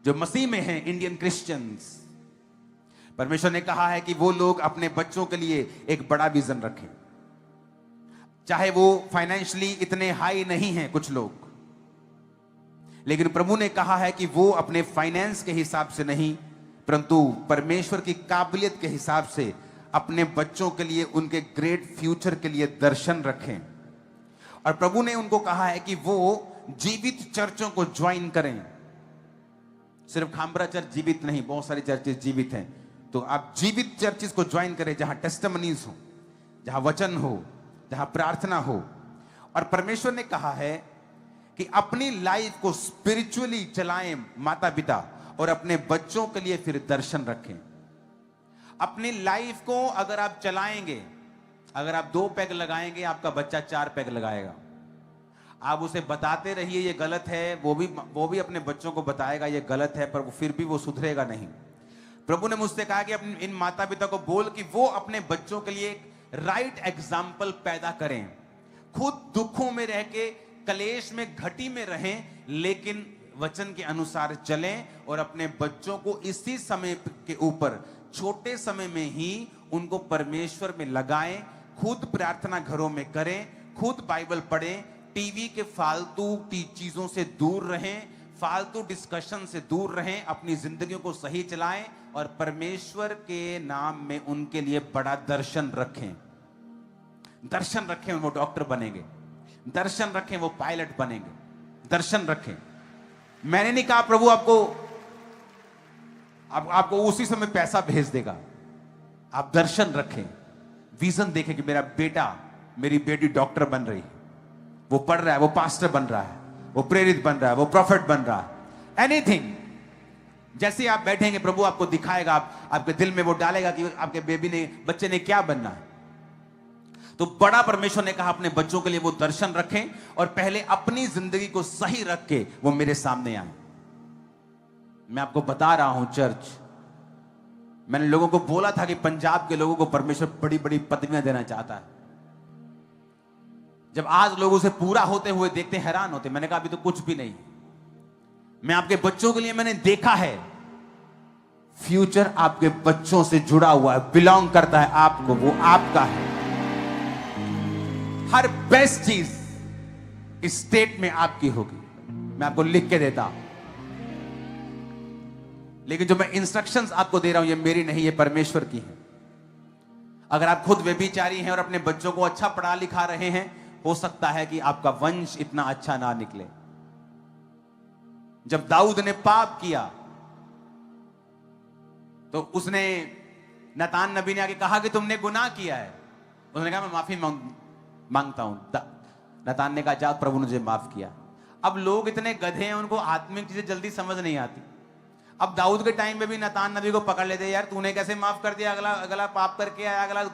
जो मसीह में हैं, इंडियन क्रिश्चियंस, परमेश्वर ने कहा है कि वो लोग अपने बच्चों के लिए एक बड़ा विजन रखें। चाहे वो फाइनेंशियली इतने हाई नहीं हैं कुछ लोग, लेकिन प्रभु ने कहा है कि वो अपने फाइनेंस के हिसाब से नहीं, परंतु परमेश्वर की काबिलियत के हिसाब से अपने बच्चों के लिए, उनके ग्रेट फ्यूचर के लिए दर्शन रखें। और प्रभु ने उनको कहा है कि वो जीवित चर्चों को ज्वाइन करें। सिर्फ खामबरा चर्च जीवित नहीं, बहुत सारी चर्चेस जीवित हैं, तो आप जीवित चर्चेस को ज्वाइन करें, जहां टेस्टिमनीज हो, जहां वचन हो, जहां प्रार्थना हो। और परमेश्वर ने कहा है कि अपनी लाइफ को स्पिरिचुअली चलाएं माता पिता, और अपने बच्चों के लिए फिर दर्शन रखें। अपनी लाइफ को अगर आप चलाएंगे, अगर आप 2 पैग लगाएंगे, आपका बच्चा 4 पैग लगाएगा। आप उसे बताते रहिए ये गलत है, वो भी अपने बच्चों को बताएगा ये गलत है, पर फिर भी वो सुधरेगा नहीं। प्रभु ने मुझसे कहा कि अपने इन माता पिता को बोल कि वो अपने बच्चों के लिए एक राइट एग्जाम्पल पैदा करें। खुद दुखों में रह के, कलेश में, घटी में रहें, लेकिन वचन के अनुसार चलें और अपने बच्चों को इसी समय के ऊपर, छोटे समय में ही उनको परमेश्वर में लगाएं। खुद प्रार्थना घरों में करें, खुद बाइबल पढ़ें, टीवी के फालतू चीजों से दूर रहें, फालतू डिस्कशन से दूर रहें, अपनी जिंदगियों को सही चलाएं और परमेश्वर के नाम में उनके लिए बड़ा दर्शन रखें। दर्शन रखें, वो डॉक्टर बनेंगे। दर्शन रखें, वो पायलट बनेंगे। दर्शन रखें। मैंने नहीं कहा प्रभु आपको उसी समय पैसा भेज देगा। आप दर्शन रखें, विजन देखें कि मेरा बेटा, मेरी बेटी डॉक्टर बन रही है, वो पढ़ रहा है, वो पास्टर बन रहा है, वो प्रेरित बन रहा है, वो प्रॉफिट बन रहा है। एनीथिंग, जैसे आप बैठेंगे प्रभु आपको दिखाएगा, आपके दिल में वो डालेगा कि आपके बच्चे ने क्या बनना है। तो बड़ा परमेश्वर ने कहा अपने बच्चों के लिए वो दर्शन रखें और पहले अपनी जिंदगी को सही रख के वो मेरे सामने आए। मैं आपको बता रहा हूं चर्च, मैंने लोगों को बोला था कि पंजाब के लोगों को परमेश्वर बड़ी बड़ी पदवियां देना चाहता है। जब आज लोग उसे पूरा होते हुए देखते हैरान होते। मैंने कहा अभी तो कुछ भी नहीं। मैं आपके बच्चों के लिए मैंने देखा है, फ्यूचर आपके बच्चों से जुड़ा हुआ है, बिलोंग करता है आपको, वो आपका है। हर बेस्ट चीज इस स्टेट में आपकी होगी। मैं आपको लिख के देता, लेकिन जो मैं इंस्ट्रक्शंस आपको दे रहा हूं ये मेरी नहीं, ये परमेश्वर की है। अगर आप खुद व्यभिचारी हैं और अपने बच्चों को अच्छा पढ़ा लिखा रहे हैं, हो सकता है कि आपका वंश इतना अच्छा ना निकले। जब दाऊद ने पाप किया तो उसने, नतान नबी ने आके कहा कि तुमने गुनाह किया है। उसने कहा मैं माफी मांगता हूं। नतान ने कहा जा, प्रभु ने मुझे माफ किया। अब लोग इतने गधे हैं, उनको आत्मिक चीजें जल्दी समझ नहीं आती। अब दाऊद के टाइम में भी नतान नबी को पकड़ लेते, यार तूने कैसे माफ कर दिया, अगला पाप करके आया, अगला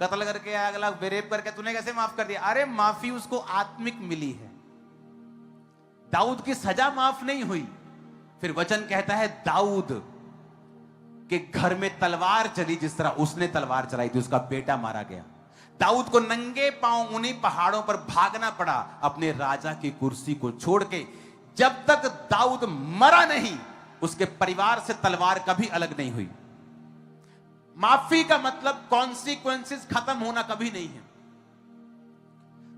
कत्ल करके आया, अगला बेरेप करके, तूने कैसे माफ कर दिया। अरे माफी उसको आत्मिक मिली है, दाऊद की सजा माफ नहीं हुई। फिर वचन कहता है दाऊद के घर में तलवार चली, जिस तरह उसने तलवार चलाई थी, उसका बेटा मारा गया। दाऊद को नंगे पांव उन्हीं पहाड़ों पर भागना पड़ा अपने राजा की कुर्सी को छोड़ के। जब तक दाऊद मरा नहीं, उसके परिवार से तलवार कभी अलग नहीं हुई। माफी का मतलब कॉन्सिक्वेंसेस खत्म होना कभी नहीं है।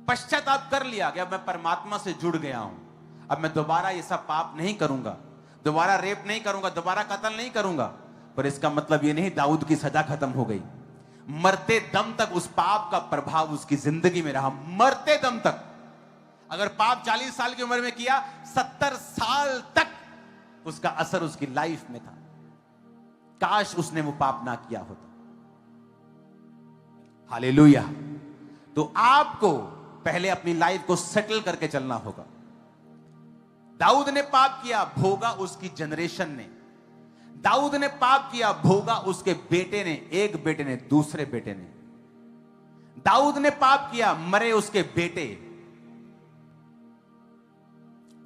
पश्चाताप कर लिया कि अब मैं परमात्मा से जुड़ गया हूं, अब मैं दोबारा ये सब पाप नहीं करूंगा, दोबारा रेप नहीं करूंगा, दोबारा कत्ल नहीं करूंगा। पर इसका मतलब ये नहीं दाऊद की सजा खत्म हो गई। मरते दम तक उस पाप का प्रभाव उसकी जिंदगी में रहा, मरते दम तक। अगर पाप 40 साल की उम्र में किया, 70 साल तक उसका असर उसकी लाइफ में था। काश उसने वो पाप ना किया होता। हालेलुया। तो आपको पहले अपनी लाइफ को सेटल करके चलना होगा। दाऊद ने पाप किया, भोगा उसकी जनरेशन ने। दाऊद ने पाप किया, भोगा उसके बेटे ने, एक बेटे ने, दूसरे बेटे ने। दाऊद ने पाप किया, मरे उसके बेटे।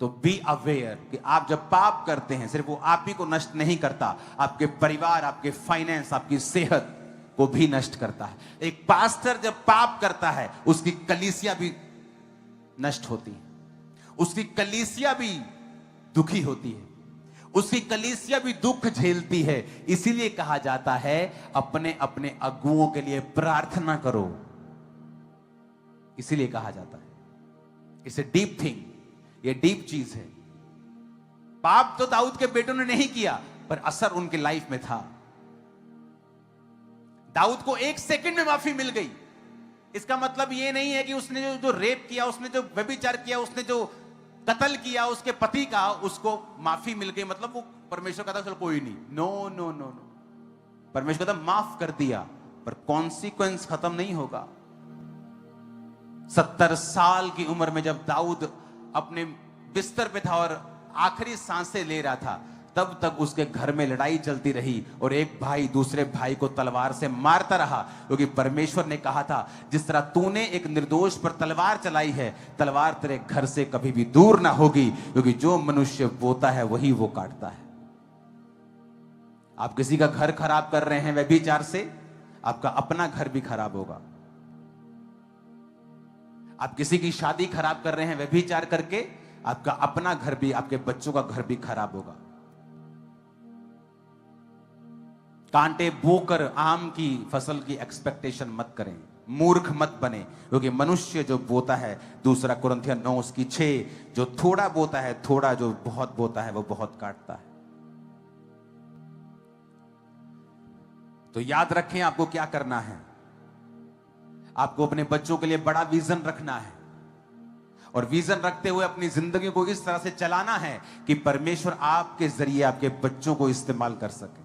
तो बी अवेयर कि आप जब पाप करते हैं, सिर्फ वो आप ही को नष्ट नहीं करता, आपके परिवार, आपके फाइनेंस, आपकी सेहत को भी नष्ट करता है। एक पास्टर जब पाप करता है, उसकी कलीसिया भी नष्ट होती है, उसकी कलीसिया भी दुखी होती है, उसकी कलीसिया भी दुख झेलती है। इसीलिए कहा जाता है अपने अपने अगुओं के लिए प्रार्थना करो। इसीलिए कहा जाता है, इट्स ए डीप थिंग, ये डीप चीज है। पाप तो दाऊद के बेटों ने नहीं किया, पर असर उनके लाइफ में था। दाऊद को 1 सेकंड में माफी मिल गई। इसका मतलब यह नहीं है कि उसने जो रेप किया, उसने जो व्यभिचार किया, उसने जो कत्ल किया उसके पति का, उसको माफी मिल गई मतलब वो परमेश्वर कहता चल कोई नहीं। नो नो नो नो, परमेश्वर कहता माफ कर दिया, पर कॉन्सिक्वेंस खत्म नहीं होगा। 70 साल की उम्र में जब दाऊद अपने बिस्तर पे था और आखिरी सांसें ले रहा था, तब तक उसके घर में लड़ाई चलती रही और एक भाई दूसरे भाई को तलवार से मारता रहा, क्योंकि परमेश्वर ने कहा था जिस तरह तूने एक निर्दोष पर तलवार चलाई है, तलवार तेरे घर से कभी भी दूर ना होगी, क्योंकि जो मनुष्य बोता है वही वो काटता है। आप किसी का घर खराब कर रहे हैं व्यभिचार से, आपका अपना घर भी खराब होगा। आप किसी की शादी खराब कर रहे हैं व्यभिचार करके, आपका अपना घर भी, आपके बच्चों का घर भी खराब होगा। कांटे बोकर आम की फसल की एक्सपेक्टेशन मत करें, मूर्ख मत बने, क्योंकि मनुष्य जो बोता है, दूसरा कुरिन्थियन 9:6, जो थोड़ा बोता है थोड़ा, जो बहुत बोता है वो बहुत काटता है। तो याद रखें आपको क्या करना है। आपको अपने बच्चों के लिए बड़ा विजन रखना है, और विजन रखते हुए अपनी जिंदगी को इस तरह से चलाना है कि परमेश्वर आपके जरिए आपके बच्चों को इस्तेमाल कर सके,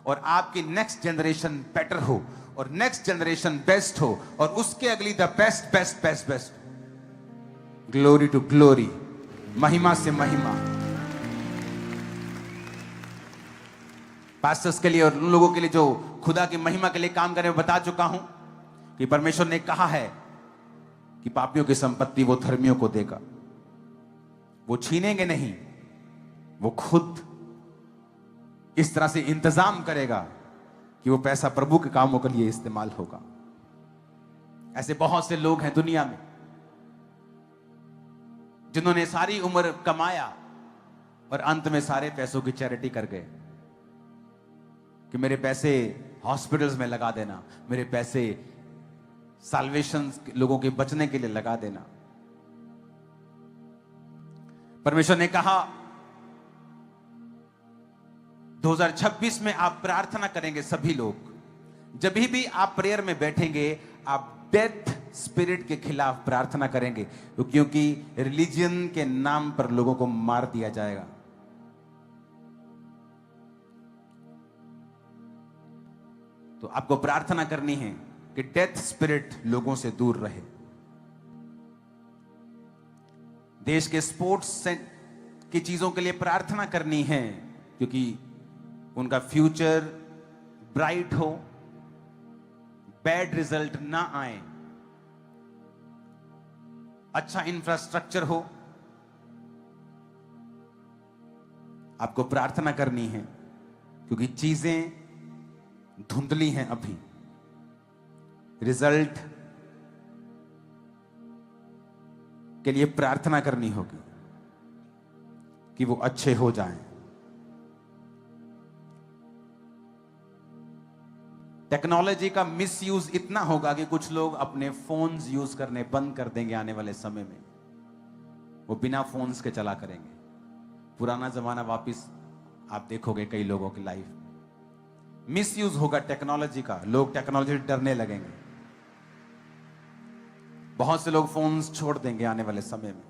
और आपकी नेक्स्ट जनरेशन बेटर हो, और नेक्स्ट जनरेशन बेस्ट हो, और उसके अगली the best best best best, glory to glory, महिमा से महिमा। पास्टर्स के लिए और उन लोगों के लिए जो खुदा की महिमा के लिए काम करने में बता चुका हूं कि परमेश्वर ने कहा है कि पापियों की संपत्ति वो धर्मियों को देगा। वो छीनेंगे नहीं, वो खुद इस तरह से इंतजाम करेगा कि वो पैसा प्रभु के कामों के लिए इस्तेमाल होगा। ऐसे बहुत से लोग हैं दुनिया में जिन्होंने सारी उम्र कमाया और अंत में सारे पैसों की चैरिटी कर गए कि मेरे पैसे हॉस्पिटल्स में लगा देना, मेरे पैसे साल्वेशन लोगों के बचने के लिए लगा देना। परमेश्वर ने कहा 2026 में आप प्रार्थना करेंगे सभी लोग, जब भी आप प्रेयर में बैठेंगे आप डेथ स्पिरिट के खिलाफ प्रार्थना करेंगे, क्योंकि रिलीजन के नाम पर लोगों को मार दिया जाएगा। तो आपको प्रार्थना करनी है कि डेथ स्पिरिट लोगों से दूर रहे। देश के स्पोर्ट्स की चीजों के लिए प्रार्थना करनी है, क्योंकि उनका फ्यूचर ब्राइट हो, बैड रिजल्ट ना आए, अच्छा इंफ्रास्ट्रक्चर हो। आपको प्रार्थना करनी है, क्योंकि चीजें धुंधली हैं अभी। रिजल्ट के लिए प्रार्थना करनी होगी कि वो अच्छे हो जाएं। टेक्नोलॉजी का मिसयूज इतना होगा कि कुछ लोग अपने फोन्स यूज करने बंद कर देंगे आने वाले समय में। वो बिना फोन्स के चला करेंगे। पुराना जमाना वापस आप देखोगे कई लोगों की लाइफ मिसयूज होगा टेक्नोलॉजी का। लोग टेक्नोलॉजी से डरने लगेंगे। बहुत से लोग फोन्स छोड़ देंगे आने वाले समय में।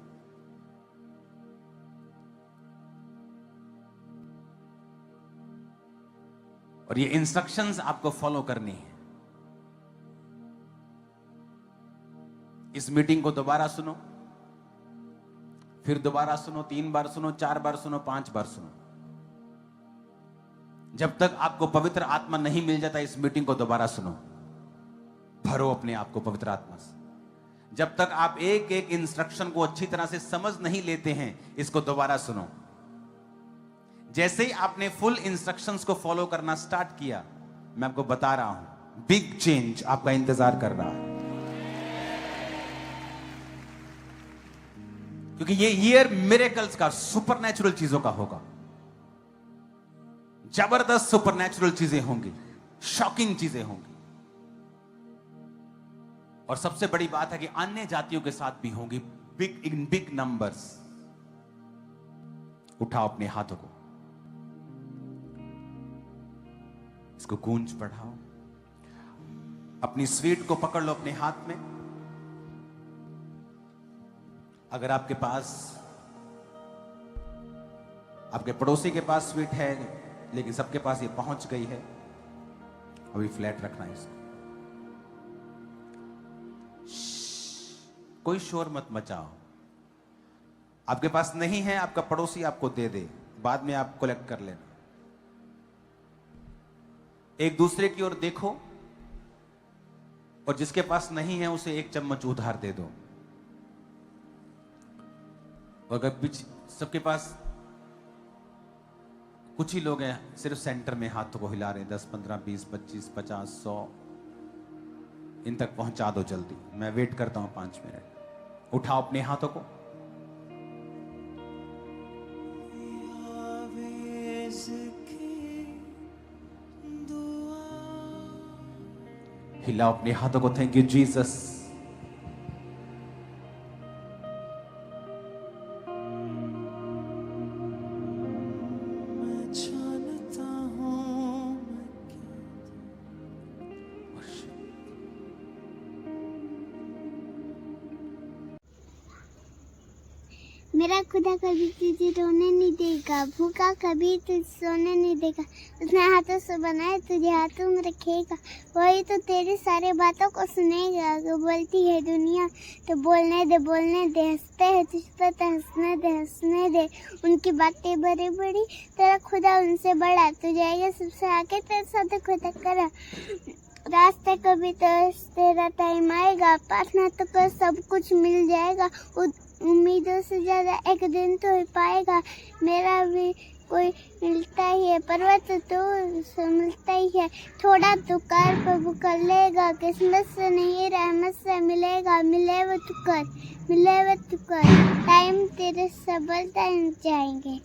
और ये इंस्ट्रक्शंस आपको फॉलो करनी है। इस मीटिंग को दोबारा सुनो, फिर दोबारा सुनो, 3 बार सुनो, 4 बार सुनो, 5 बार सुनो। जब तक आपको पवित्र आत्मा नहीं मिल जाता, इस मीटिंग को दोबारा सुनो। भरो अपने आप को पवित्र आत्मा से। जब तक आप एक एक इंस्ट्रक्शन को अच्छी तरह से समझ नहीं लेते हैं, इसको दोबारा सुनो। जैसे ही आपने फुल इंस्ट्रक्शंस को फॉलो करना स्टार्ट किया, मैं आपको बता रहा हूं, बिग चेंज आपका इंतजार कर रहा है। क्योंकि ये ईयर मिरेकल्स का, सुपरनैचुरल चीजों का होगा। जबरदस्त सुपरनैचुरल चीजें होंगी, शॉकिंग चीजें होंगी। और सबसे बड़ी बात है कि अन्य जातियों के साथ भी होंगी, बिग इन बिग नंबर्स। उठाओ अपने हाथों को, इसको गूंज बढ़ाओ, अपनी स्वीट को पकड़ लो अपने हाथ में। अगर आपके पास, आपके पड़ोसी के पास स्वीट है लेकिन सबके पास ये पहुंच गई है, अभी फ्लैट रखना है इसको, कोई शोर मत मचाओ। आपके पास नहीं है, आपका पड़ोसी आपको दे दे, बाद में आप कलेक्ट कर लेना। एक दूसरे की ओर देखो और जिसके पास नहीं है उसे एक चम्मच उधार दे दो। अगर सबके पास, कुछ ही लोग हैं सिर्फ सेंटर में हाथों को हिला रहे हैं, 10, 15, 20, 25, 50, 100, इन तक पहुंचा दो जल्दी, मैं वेट करता हूं 5 मिनट। उठाओ अपने हाथों को, हिलाओ अपने हाथों को। Thank you Jesus. मेरा खुदा कभी तुझे रोने नहीं देगा, भूखा कभी तुझे सोने नहीं देगा। उसने हाथों से बनाए तुझे हाथों में रखेगा, वही तो तेरी सारी बातों को सुनेगा। जो बोलती है दुनिया तो बोलने दे, हंसते हैं तुझ पर तो हंसने दे। उनकी बातें बड़ी बड़ी, तेरा खुदा उनसे बड़ा। तू जाएगा सबसे आगे, तेरे साथ खुदा करा। रास्ते कभी तो तेरा टाइम आएगा, प्रार्थना तो कर सब कुछ मिल जाएगा। उम्मीदों से ज्यादा एक दिन तो ही पाएगा। मेरा भी कोई मिलता ही है, पर्वत तो मिलता ही है। थोड़ा तो कर प्रभु कर लेगा, किस्मत से नहीं रहमत से मिलेगा। मिले वो तू कर, टाइम तेरे सबल टाइम जाएंगे।